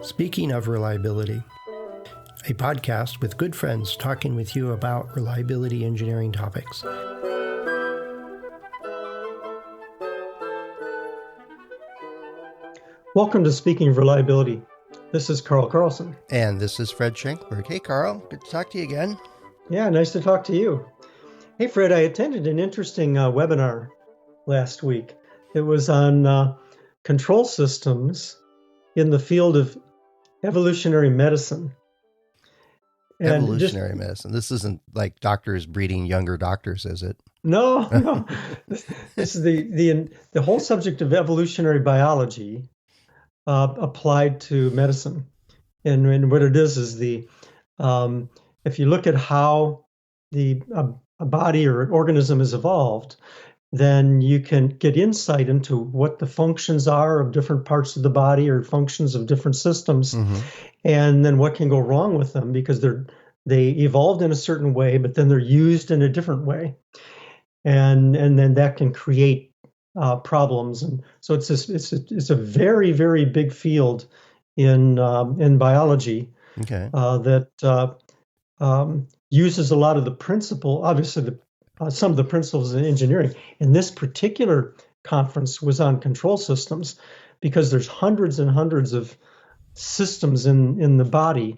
Speaking of reliability, a podcast with good friends talking with you about reliability engineering topics. Welcome to Speaking of Reliability. This is Carl Carlson. And this is Fred Schenkberg. Hey, Carl. Good to talk to you again. Yeah, nice to talk to you. Hey, Fred, I attended an interesting webinar last week. It was on control systems in the field of evolutionary medicine. Evolutionary medicine. This isn't like doctors breeding younger doctors, is it? No. This is the whole subject of evolutionary biology applied to medicine. And what it is the if you look at how a body or an organism is evolved, then you can get insight into what the functions are of different parts of the body or functions of different systems, and then what can go wrong with them because they evolved in a certain way, but then they're used in a different way, and then that can create problems. And so it's a very, very big field in biology. Okay. That uses a lot of the principle, obviously some of the principles in engineering. And this particular conference was on control systems because there's hundreds and hundreds of systems in the body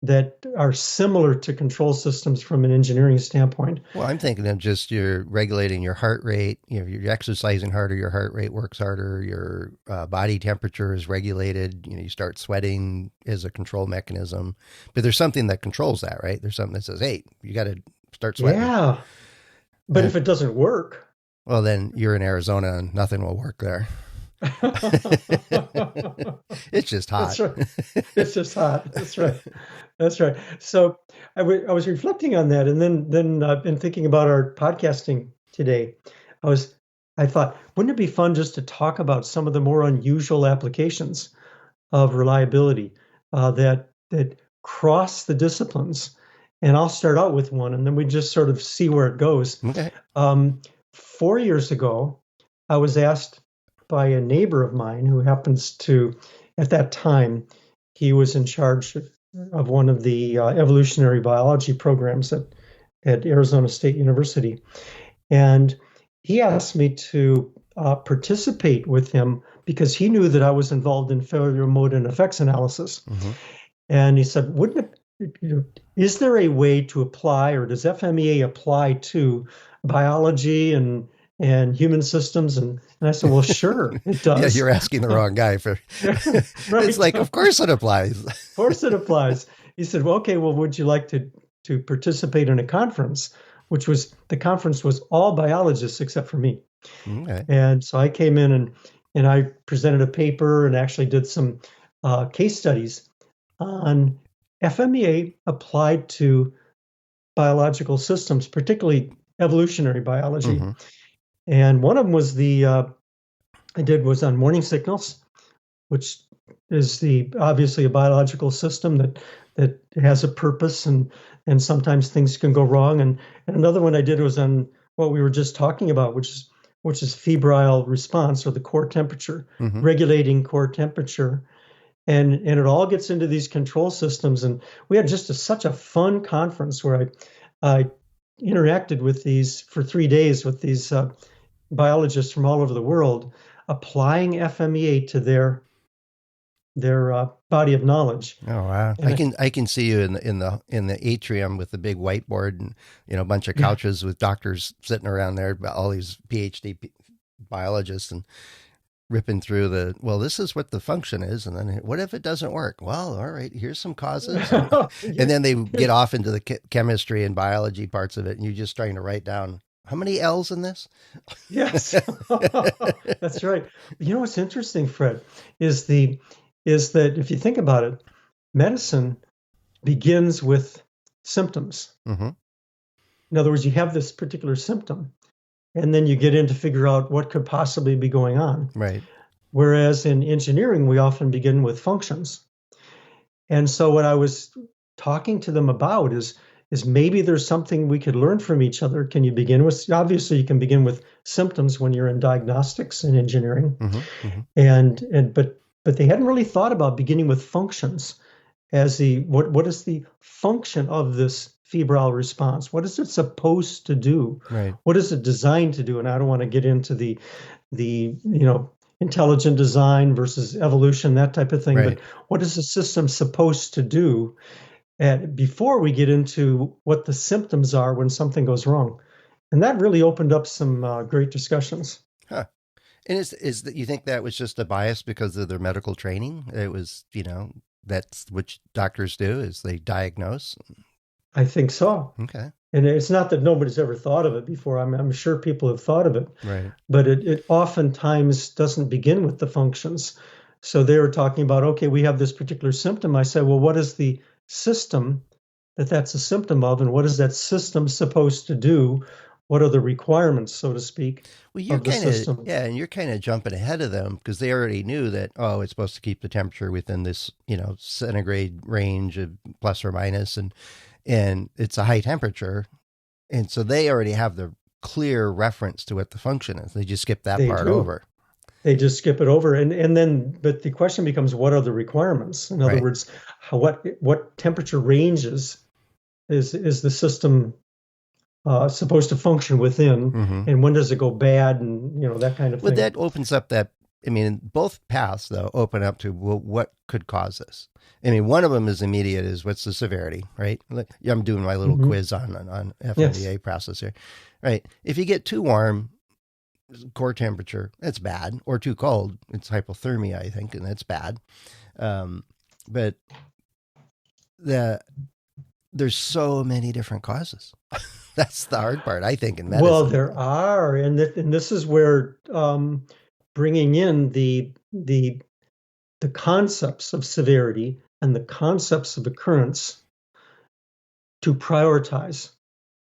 that are similar to control systems from an engineering standpoint. Well, I'm thinking of just you're regulating your heart rate. You're exercising harder, your heart rate works harder, your body temperature is regulated. You start sweating as a control mechanism. But there's something that controls that, right? There's something that says, hey, you got to start sweating. Yeah. But if it doesn't work, well, then you're in Arizona and nothing will work there. It's just hot. That's right. It's just hot. That's right. So I was reflecting on that, and then I've been thinking about our podcasting today. I thought, wouldn't it be fun just to talk about some of the more unusual applications of reliability that cross the disciplines? And I'll start out with one, and then we just sort of see where it goes. Okay. 4 years ago, I was asked by a neighbor of mine who happens to, at that time, he was in charge of one of the evolutionary biology programs at Arizona State University. And he asked me to participate with him because he knew that I was involved in failure mode and effects analysis. And he said, is there a way to apply, or does FMEA apply to biology and human systems? And I said, well, sure, it does. Yeah, you're asking the wrong guy for. Right. It's like, of course it applies. Of course it applies. He said, well, okay, well, would you like to participate in a conference? The conference was all biologists except for me. Okay. And so I came in and I presented a paper and actually did some case studies on FMEA applied to biological systems, particularly evolutionary biology. And one of them was was on morning signals, which is obviously a biological system that has a purpose, and sometimes things can go wrong. And another one I did was on what we were just talking about, which is febrile response, or the core temperature, regulating core temperature. And it all gets into these control systems. And we had just such a fun conference where I interacted with these for 3 days with these biologists from all over the world, applying FMEA to their body of knowledge. Oh wow! And I can see you in the atrium with the big whiteboard and a bunch of couches with doctors sitting around there, all these PhD biologists, and ripping through this is what the function is, and then what if it doesn't work? Well, all right, here's some causes, and then they get off into the chemistry and biology parts of it, and you're just trying to write down how many L's in this. Yes, that's right. What's interesting, Fred, is that if you think about it, medicine begins with symptoms. In other words, you have this particular symptom, and then you get in to figure out what could possibly be going on. Right. Whereas in engineering, we often begin with functions. And so what I was talking to them about is maybe there's something we could learn from each other. Can you begin with, obviously you can begin with symptoms when you're in diagnostics in engineering. But but they hadn't really thought about beginning with functions as the what is the function of this febrile response? What is it supposed to do? Right. What is it designed to do? And I don't want to get into the intelligent design versus evolution, that type of thing. Right. But what is the system supposed to do? And before we get into what the symptoms are when something goes wrong, and that really opened up some great discussions. Huh. And is that you think that was just a bias because of their medical training? It was, that's what doctors do is they diagnose. I think so. Okay. And it's not that nobody's ever thought of it before. I'm sure people have thought of it, Right. but it oftentimes doesn't begin with the functions. So they were talking about, okay, we have this particular symptom. I said, well, what is the system that's a symptom of, and what is that system supposed to do? What are the requirements, so to speak, Well, you're of the kind of, system? yeah, and you're kind of jumping ahead of them because they already knew that, oh, it's supposed to keep the temperature within this, centigrade range of plus or minus, and it's a high temperature. And so they already have the clear reference to what the function is. They just skip that They part do. over. They just skip it over, and then, but the question becomes, what are the requirements? In other Right. words, what temperature ranges is the system supposed to function within, Mm-hmm. and when does it go bad, and that kind of Well, thing. that opens up that. I mean, both paths though open up to, well, what could cause this. I mean, one of them is immediate, is what's the severity, right? I'm doing my little Mhm. quiz on Yes. FMEA process here, right? If you get too warm, core temperature, that's bad, or too cold, it's hypothermia, I think, and that's bad. But there's so many different causes. That's the hard part, I think, in medicine. Well, there are, and this is where bringing in the concepts of severity and the concepts of occurrence to prioritize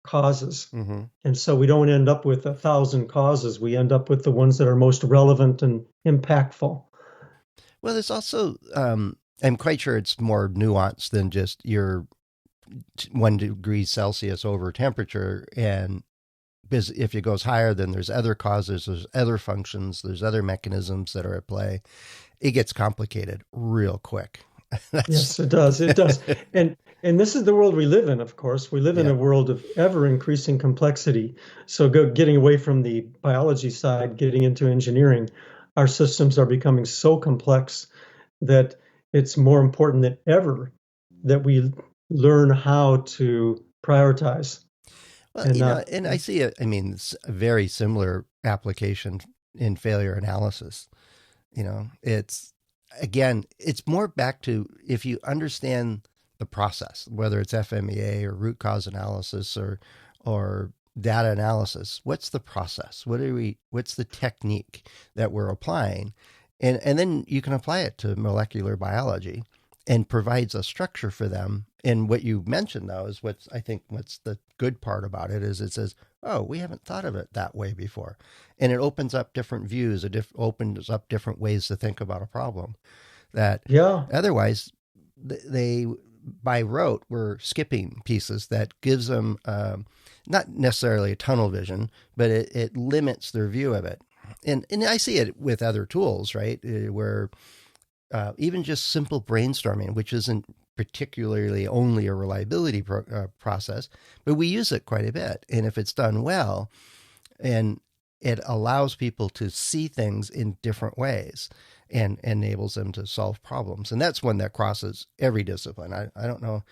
causes. Mm-hmm. And so we don't end up with 1,000 causes. We end up with the ones that are most relevant and impactful. Well, there's also, I'm quite sure it's more nuanced than just your 1 degree Celsius over temperature. And if it goes higher, then there's other causes, there's other functions, there's other mechanisms that are at play. It gets complicated real quick. Yes, it does. It does. And this is the world we live in, of course. We live in Yeah. a world of ever increasing complexity. So getting away from the biology side, getting into engineering, our systems are becoming so complex that it's more important than ever that we learn how to prioritize. Well, And and I see it. I mean, it's a very similar application in failure analysis. It's, again, it's more back to, if you understand the process, whether it's FMEA or root cause analysis or data analysis, what's the process? What's the technique that we're applying? And then you can apply it to molecular biology and provides a structure for them. And what you mentioned, though, is what's the good part about it is it says, oh, we haven't thought of it that way before. And it opens up different views, opens up different ways to think about a problem that otherwise they, by rote, were skipping pieces that gives them not necessarily a tunnel vision, but it limits their view of it. And I see it with other tools, right, where even just simple brainstorming, which isn't particularly only a reliability process, but we use it quite a bit. And if it's done well, and it allows people to see things in different ways and enables them to solve problems. And that's one that crosses every discipline. I don't know.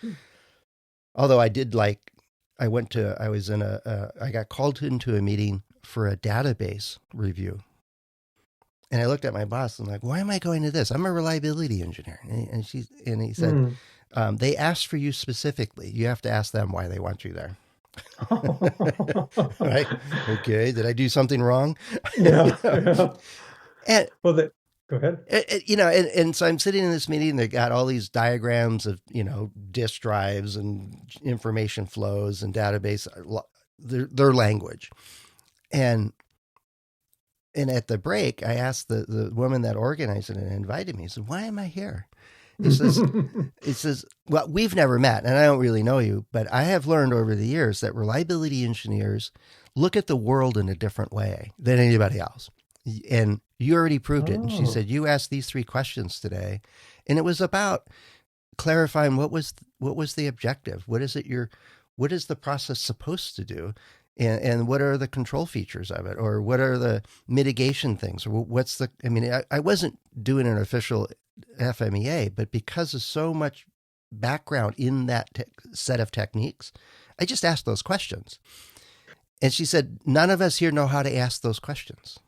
Although I got called into a meeting for a database review. And I looked at my boss and I'm like, why am I going to this? I'm a reliability engineer. And he said, they asked for you specifically. You have to ask them why they want you there. Right? Okay. Did I do something wrong? Yeah. Yeah. And go ahead. And so I'm sitting in this meeting. They got all these diagrams of, disk drives and information flows and database, their language. And at the break, I asked the woman that organized it and invited me. I said, why am I here? It says, well, we've never met and I don't really know you, but I have learned over the years that reliability engineers look at the world in a different way than anybody else. And You already proved it. And she Oh, said, you asked these 3 questions today. And it was about clarifying what was the objective? What is the process supposed to do? And what are the control features of it? Or what are the mitigation things? Or I wasn't doing an official FMEA, but because of so much background in that set of techniques, I just asked those questions. And she said, none of us here know how to ask those questions.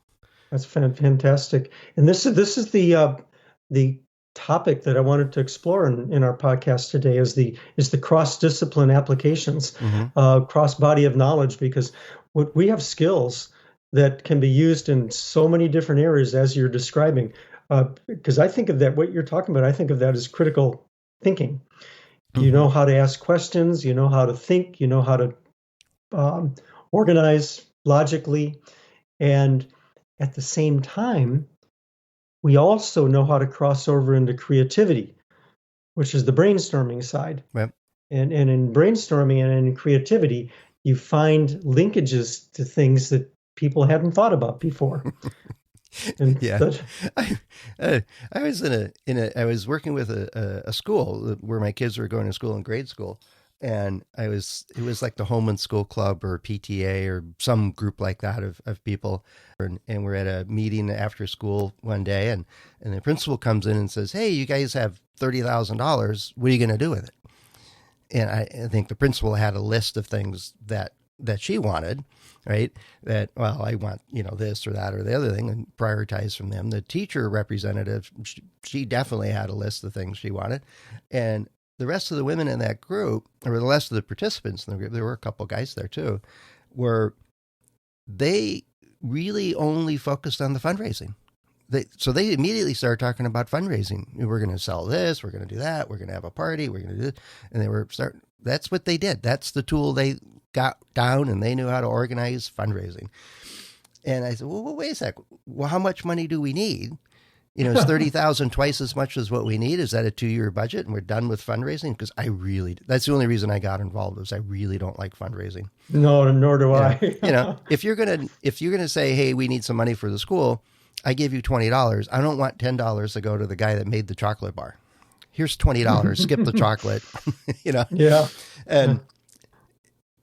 that's fantastic. And this is the topic that I wanted to explore in our podcast today is the cross discipline applications, Mm-hmm. cross body of knowledge, because we have skills that can be used in so many different areas as you're describing. Because I think of that, what you're talking about, I think of that as critical thinking. You Mm-hmm. know how to ask questions, you know how to think, you know how to um, organize logically, and at the same time, we also know how to cross over into creativity, which is the brainstorming side. Right. And in brainstorming and in creativity, you find linkages to things that people hadn't thought about before. And Yeah, that, I, I was I was working with a school where my kids were going to school in grade school, and it was like the home and school club or PTA or some group like that of people, and we're at a meeting after school one day, and the principal comes in and says, "Hey, you guys have $30,000. What are you going to do with it?" And I think the principal had a list of things that she wanted, right? That, well, I want, this or that or the other thing, and prioritize from them. The teacher representative, she definitely had a list of things she wanted. And the rest of the women in that group, or the rest of the participants in the group, there were a couple guys there too, were they really only focused on the fundraising. So they immediately started talking about fundraising. We're going to sell this. We're going to do that. We're going to have a party. We're going to do this. And they were starting. That's what they did. That's the tool they got down, and they knew how to organize fundraising. And I said, well, wait a sec. Well, how much money do we need? Is 30,000 twice as much as what we need? Is that a 2-year budget and we're done with fundraising? Because that's the only reason I got involved, was I really don't like fundraising. no, nor do I. If you're gonna say, hey, we need some money for the school, I give you $20. I don't want $10 to go to the guy that made the chocolate bar. Here's $20. Skip the chocolate. Yeah.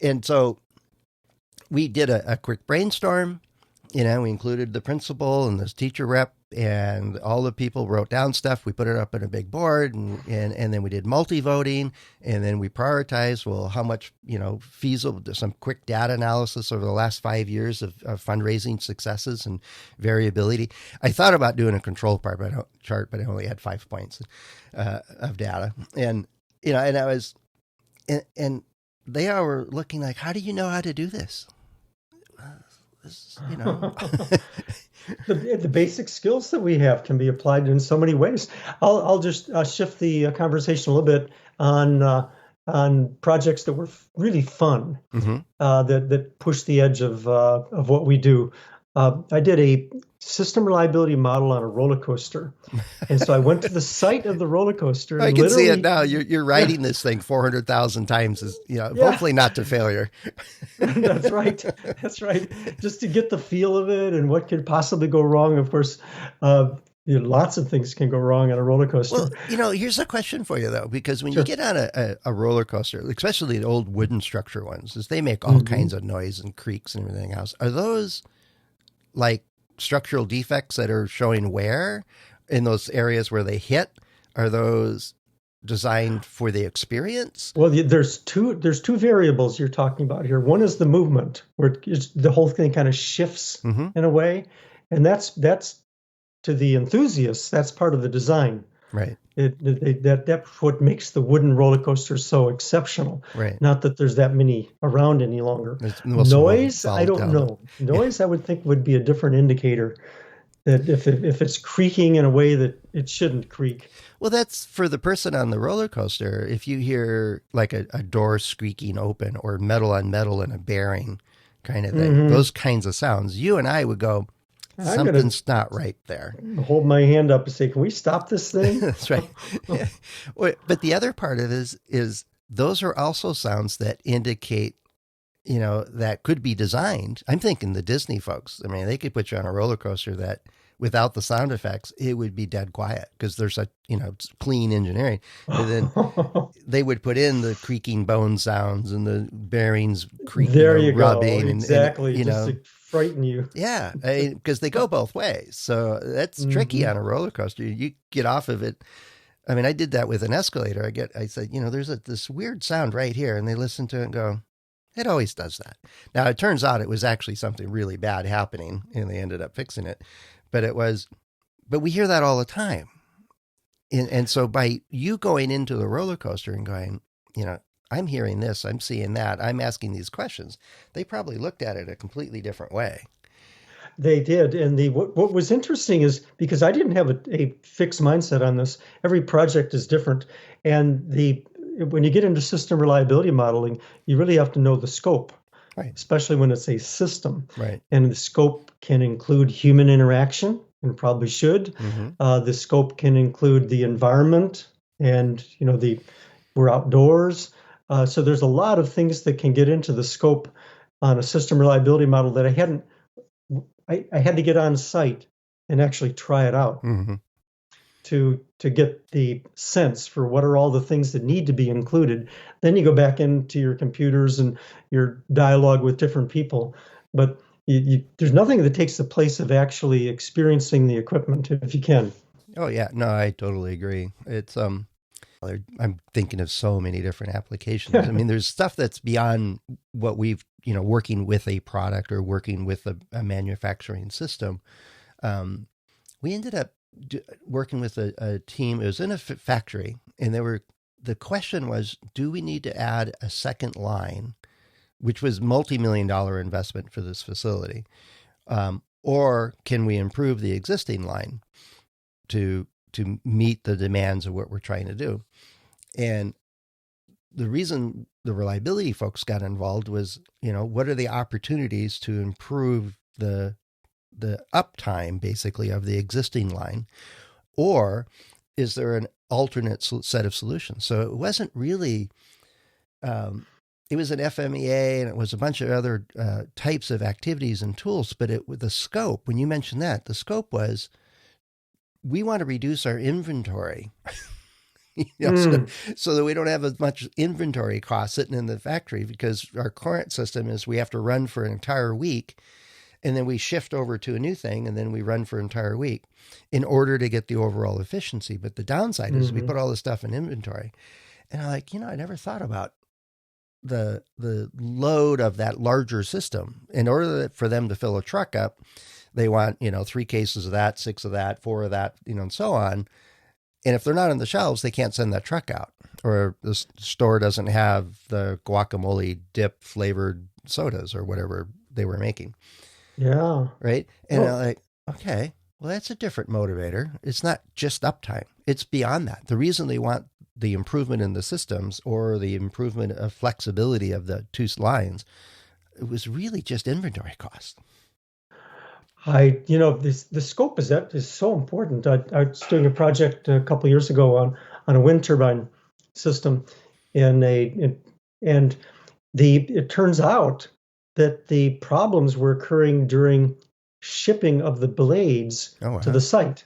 And so we did a quick brainstorm. We included the principal and this teacher rep, and all the people wrote down stuff. We put it up in a big board, and then we did multi-voting, and then we prioritized, well, how much, feasible, some quick data analysis over the last 5 years of fundraising successes and variability. I thought about doing a control chart, but I only had 5 points of data. And, and I was, and they all were looking like, how do you know how to do this? The basic skills that we have can be applied in so many ways. I'll just shift the conversation a little bit on projects that were really fun, Mm-hmm. that push the edge of what we do. I did a system reliability model on a roller coaster, and so I went to the site of the roller coaster. I And can see literally, it now. You're riding this thing 400,000 times, hopefully not to failure. That's right. That's right. Just to get the feel of it and what could possibly go wrong. Of course, lots of things can go wrong on a roller coaster. Well, here's a question for you, though, because when Sure. you get on a roller coaster, especially the old wooden structure ones, is they make all kinds of noise and creaks and everything else. Are those like structural defects that are showing wear in those areas where they hit? Are those designed for the experience? Well, there's two variables you're talking about here. One is the movement, where the whole thing kind of shifts Mm-hmm. in a way, and that's to the enthusiasts. That's part of the design. Right. That's what makes the wooden roller coaster so exceptional. Right. Not that there's that many around any longer. Noise, I don't know. Noise, I would think, would be a different indicator, that if it's creaking in a way that it shouldn't creak. Well, that's for the person on the roller coaster. If you hear like a door squeaking open or metal on metal in a bearing kind of thing, those kinds of sounds, you and I would go, something's not right there. Hold my hand up and say, can we stop this thing? That's right. Yeah. But the other part of it is those are also sounds that indicate, that could be designed. I'm thinking the Disney folks. I mean, they could put you on a roller coaster that without the sound effects, it would be dead quiet because there's a, it's clean engineering. But then they would put in the creaking bone sounds and the bearings creaking There or you go. rubbing and Exactly. Just to frighten you. yeah, because they go both ways. So that's tricky Hmm. on a roller coaster. You get off of it. I mean, I did that with an escalator. I said, there's this weird sound right here. And they listen to it and go, it always does that. Now, it turns out it was actually something really bad happening and they ended up fixing it. But we hear that all the time. And so by you going into the roller coaster and going, I'm hearing this, I'm seeing that, I'm asking these questions, they probably looked at it a completely different way. They did. And what was interesting is because I didn't have a fixed mindset on this, every project is different. And when you get into system reliability modeling, you really have to know the scope, Right. especially when it's a system. Right. And the scope can include human interaction, and probably should. Mm-hmm. The scope can include the environment, and we're outdoors. So there's a lot of things that can get into the scope on a system reliability model that I had to get on site and actually try it out Mm-hmm. to get the sense for what are all the things that need to be included. Then you go back into your computers and your dialogue with different people. But there's nothing that takes the place of actually experiencing the equipment if you can. Oh yeah, no, I totally agree. It's I'm thinking of so many different applications. I mean, there's stuff that's beyond what we've, working with a product or working with a manufacturing system. We ended up working with a team. It was in a factory, and the question was, do we need to add a second line, which was multi-million-dollar investment for this facility, or can we improve the existing line to meet the demands of what we're trying to do? And the reason the reliability folks got involved was, what are the opportunities to improve the uptime basically of the existing line, or is there an alternate set of solutions? So it wasn't really, it was an FMEA and it was a bunch of other types of activities and tools, but the scope, when you mentioned that, the scope was, we want to reduce our inventory. So that we don't have as much inventory cost sitting in the factory, because our current system is we have to run for an entire week and then we shift over to a new thing and then we run for an entire week in order to get the overall efficiency. But the downside is we put all this stuff in inventory. And I'm like, I never thought about the load of that larger system. In order for them to fill a truck up, they want, 3 cases of that, 6 of that, 4 of that, and so on. And if they're not on the shelves, they can't send that truck out, or the store doesn't have the guacamole dip flavored sodas or whatever they were making. Yeah. Right. And I'm like, okay, well, that's a different motivator. It's not just uptime. It's beyond that. The reason they want the improvement in the systems or the improvement of flexibility of the 2 lines, it was really just inventory cost. The scope is so important. I was doing a project a couple of years ago on a wind turbine system, and it turns out that the problems were occurring during shipping of the blades to the site.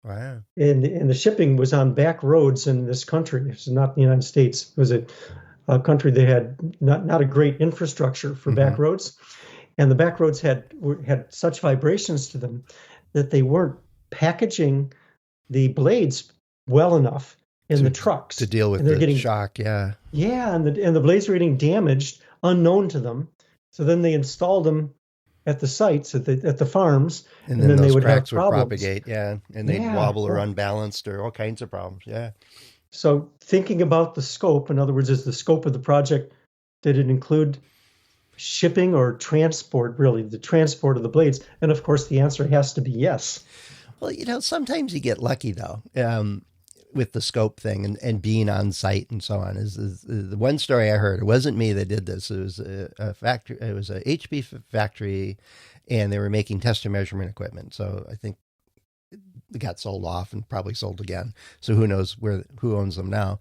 Wow. And the shipping was on back roads in this country. It's not the United States. It was a country that had not a great infrastructure for back roads. And the back roads had such vibrations to them that they weren't packaging the blades well enough in the trucks to deal with the shock. Yeah. Yeah, and the blades were getting damaged, unknown to them. So then they installed them at the sites at the farms, and then they would cracks have problems. would propagate. Yeah, and they'd wobble or unbalanced or all kinds of problems. Yeah. So thinking about the scope, in other words, is the scope of the project, did it include shipping or transport, really, the transport of the blades? And of course, the answer has to be yes. Well, sometimes you get lucky, though, with the scope thing and being on site and so on. Is the one story I heard, it wasn't me that did this. It was a factory. It was a HP factory, and they were making test and measurement equipment. So I think it got sold off and probably sold again. So who knows who owns them now.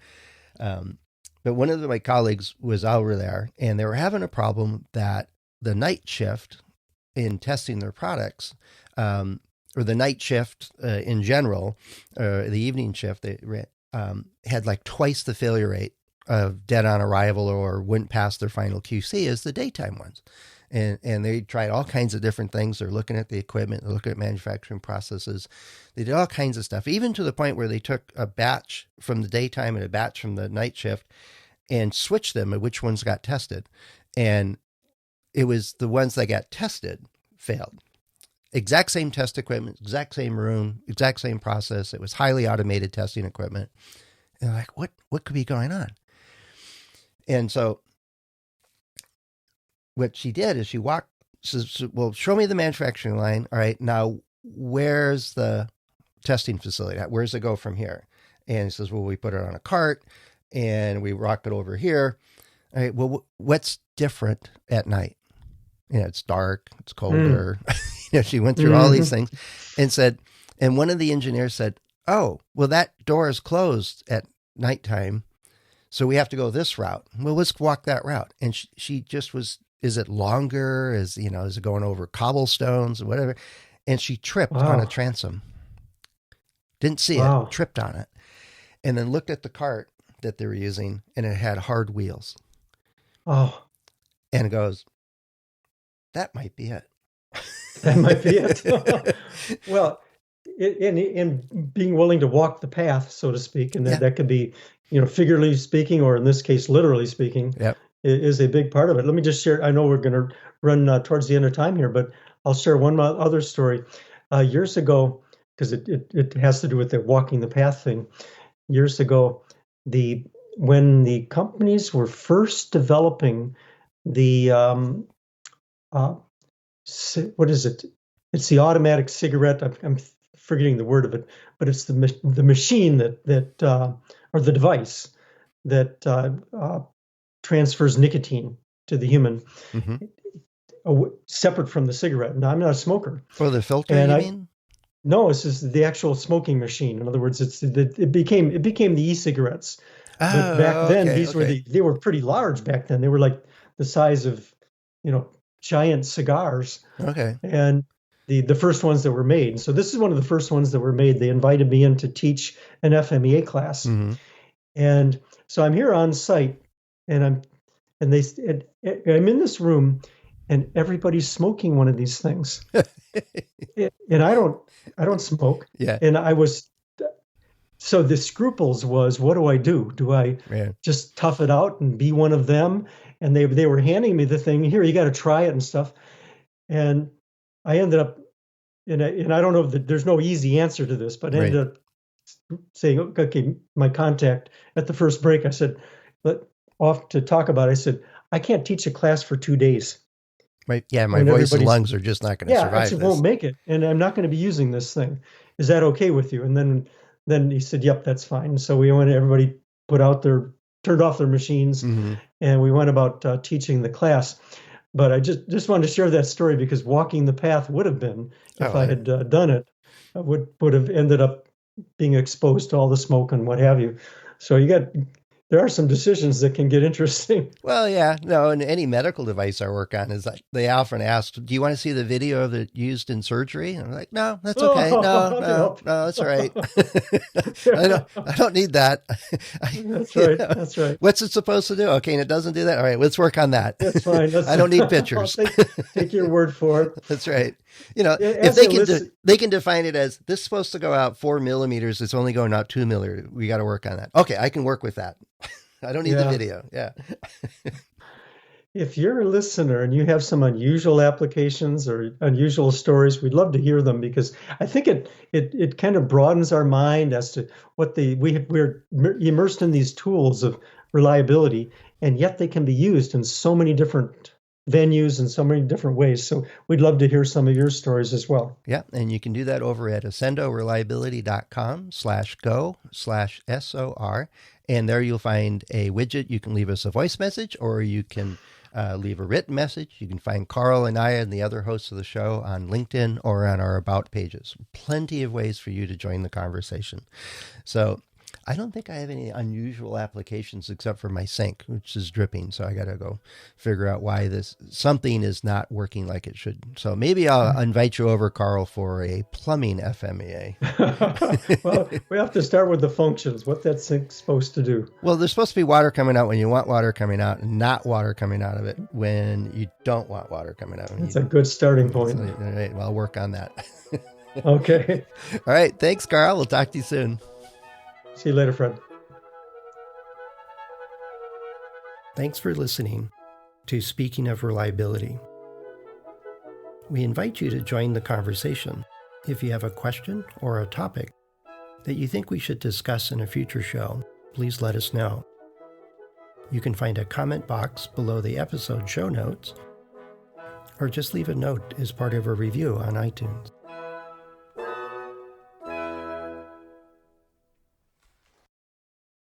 But one of my colleagues was over there, and they were having a problem that the night shift in testing their products, or the night shift in general, the evening shift, they had like twice the failure rate of dead on arrival or wouldn't pass their final QC as the daytime ones. And they tried all kinds of different things. They're looking at the equipment, they're looking at manufacturing processes. They did all kinds of stuff, even to the point where they took a batch from the daytime and a batch from the night shift and switched them at which ones got tested. And it was the ones that got tested failed. Exact same test equipment, exact same room, exact same process. It was highly automated testing equipment. And they're like, what could be going on? And so what she did is she walked, says, well, show me the manufacturing line. All right, now where's the testing facility? Where's it go from here? And he says, well, we put it on a cart and we rock it over here. All right, well, what's different at night? It's dark, it's colder. She went through all these things and said, and one of the engineers said, oh, well, that door is closed at nighttime, so we have to go this route. Well, let's walk that route. And she just was, is it longer? Is it going over cobblestones or whatever? And she tripped on a transom. Didn't see it, tripped on it. And then looked at the cart that they were using, and it had hard wheels. Oh. And goes, that might be it. That might be it. Well, in being willing to walk the path, so to speak, and that could be, figuratively speaking, or in this case, literally speaking, is a big part of it. Let me just share. I know we're going to run towards the end of time here, but I'll share one other story. Years ago, because it has to do with the walking the path thing. Years ago, when the companies were first developing the what is it? It's the automatic cigarette. I'm forgetting the word of it, but it's the machine that or the device that transfers nicotine to the human, separate from the cigarette. Now, I'm not a smoker. For the filter, you mean? No, it's just the actual smoking machine. In other words, it became the e-cigarettes. But back then, they were pretty large. Back then, they were like the size of, giant cigars. Okay. And the first ones that were made. So this is one of the first ones that were made. They invited me in to teach an FMEA class, and so I'm here on site, and I'm in this room, and everybody's smoking one of these things, and I don't smoke. Yeah. And so the scruples was, what do I do? Do I just tough it out and be one of them? And they were handing me the thing. Here, you got to try it and stuff. And I ended up, and I don't know if there's no easy answer to this, but I ended up saying, okay, my contact at the first break, I said, off to talk about it, I said, I can't teach a class for 2 days. Right. Yeah, my voice and lungs are just not going to survive this. Won't make it, and I'm not going to be using this thing. Is that okay with you? And then he said, yep, that's fine. So we went, everybody turned off their machines, and we went about teaching the class. But I just wanted to share that story because walking the path would have been, if I had done it, I would have ended up being exposed to all the smoke and what have you. So there are some decisions that can get interesting. Well, yeah, no, and any medical device I work on is like, they often ask, do you want to see the video of it used in surgery? And I'm like, no, that's okay. No, that's all right. I don't need that. That's right. That's right. What's it supposed to do? Okay, and it doesn't do that. All right, let's work on that. That's fine. I don't need pictures. Take your word for it. That's right. If they can define it as this is supposed to go out 4 millimeters, it's only going out 2 millimeters. We got to work on that. Okay, I can work with that. I don't need the video. Yeah. If you're a listener and you have some unusual applications or unusual stories, we'd love to hear them because I think it kind of broadens our mind as to what we're immersed in these tools of reliability, and yet they can be used in so many different venues in so many different ways. So we'd love to hear some of your stories as well. Yeah. And you can do that over at accendoreliability.com/go/SOR. And there you'll find a widget. You can leave us a voice message or you can leave a written message. You can find Carl and I and the other hosts of the show on LinkedIn or on our About pages. Plenty of ways for you to join the conversation. So I don't think I have any unusual applications except for my sink, which is dripping. So I got to go figure out why something is not working like it should. So maybe I'll invite you over, Carl, for a plumbing FMEA. Well, we have to start with the functions, what that sink's supposed to do. Well, there's supposed to be water coming out when you want water coming out, and not water coming out of it when you don't want water coming out. That's a good starting point. All right, well, I'll work on that. Okay. All right. Thanks, Carl. We'll talk to you soon. See you later, Fred. Thanks for listening to Speaking of Reliability. We invite you to join the conversation. If you have a question or a topic that you think we should discuss in a future show, please let us know. You can find a comment box below the episode show notes, or just leave a note as part of a review on iTunes.